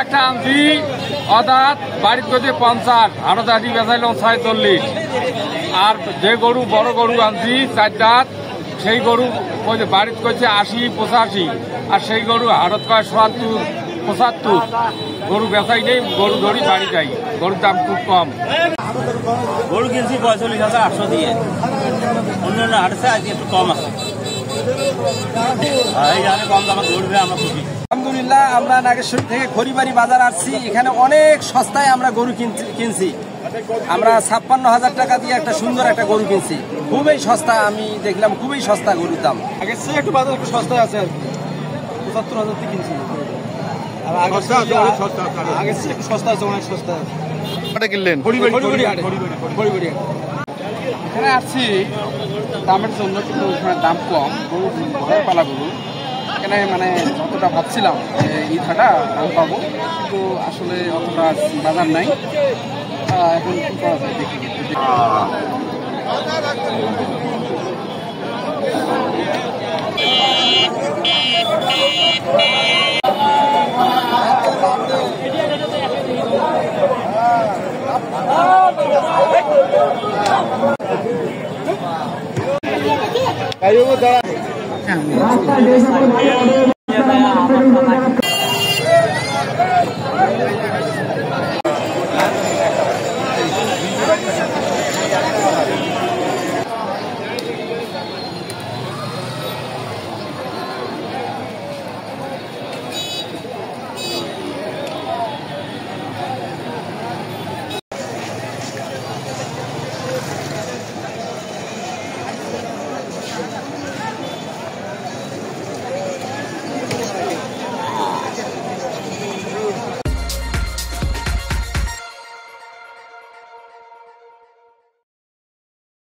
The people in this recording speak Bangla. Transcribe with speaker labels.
Speaker 1: একটা আনছি অদাত বাড়ির গতি 50, আরো দাঁড়ি বেচাইলাম 46। আর যে গরু বড় গরু আনছি 4 দাঁত, সেই গরু বাড়ির করছে 80, 85। আর সেই গরু হারত কয় 70, 75। গরু বেচাই নেই, গরু ধরি বাড়ি যাই। গরুর দাম খুব কম।
Speaker 2: গরু কিনছি 45,800 দিয়ে, অন্যান্য হাটে আজকে একটু কম আছে। এই জানে কম দামে গরু আমরা খুশি।
Speaker 3: আলহামদুলিল্লাহ, আমরা নাগেশ্বর থেকে খড়িবাড়ি বাজার আসছি। এখানে অনেক সস্তায় আমরা গরু কিনছি। আমরা 56,000 টাকা দিয়ে একটা সুন্দর একটা গরু কিনছি। খুবই সস্তা, আমি দেখলাম খুবই সস্তা গরুর দাম।
Speaker 4: আগের চেয়ে একটু বাজার একটু সস্তায় আছে আর কি। 75,000 দিয়ে কিনছি। আর আগের চেয়ে একটু সস্তা আছে, অনেক সস্তা আছে।
Speaker 5: কিনলেন
Speaker 4: খড়িবাড়ি
Speaker 1: এখানে আসছি দামের জন্য, কিন্তু এখানে দাম কম। গরু ঘরের পালা গরু, এখানে মানে যতটা ভাবছিলাম ঈদ হাটা দাম পাবো, কিন্তু আসলে অতটা বাজার নাই। এখন কি করা যায় দেখি।
Speaker 5: দাঁড়া